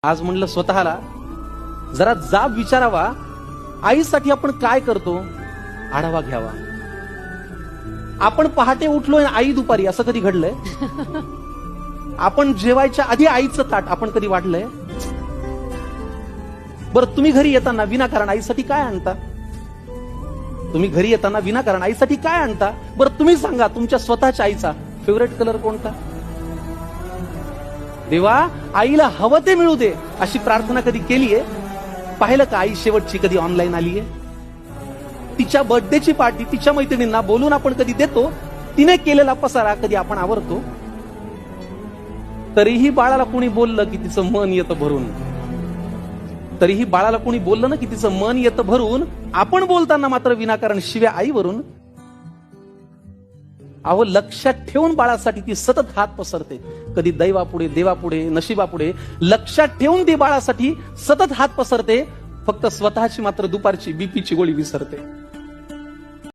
आज म्हणलं स्वतःला जरा जाब विचारावा, आईसाठी आपण काय करतो आढावा घ्यावा. आपण पहाटे उठलोय, आई दुपारी, असं कधी घडलंय? आपण जेवायच्या आधी आईचं ताट आपण कधी वाढलंय? बरं, तुम्ही घरी येताना विनाकारण आईसाठी काय आणता? तुम्ही घरी येताना विनाकारण आईसाठी काय आणता? बरं तुम्ही सांगा, तुमच्या स्वतःच्या आईचा फेवरेट कलर कोणता? देवा, आईला हवं ते मिळू दे अशी प्रार्थना कधी केलीये? पाहिलं का आई शेवटची कधी ऑनलाईन आलीये? तिच्या बर्थडेची पार्टी तिच्या मैत्रिणींना बोलून आपण कधी देतो? तिने केलेला पसारा कधी आपण आवरतो? तरीही बाळाला कोणी बोललं की तिचं मन येतं भरून. तरीही बाळाला कोणी बोललं ना की तिचं मन येतं भरून. आपण बोलताना मात्र विनाकारण शिव्या आईवरून. अहो, लक्षात ठेवून बाळासाठी ती सतत हात पसरते, कधी दैवापुढे, देवापुढे, नशिबापुढे. लक्षात ठेवून ती बाळासाठी सतत हात पसरते, फक्त स्वतःची मात्र दुपारची बीपीची गोळी विसरते.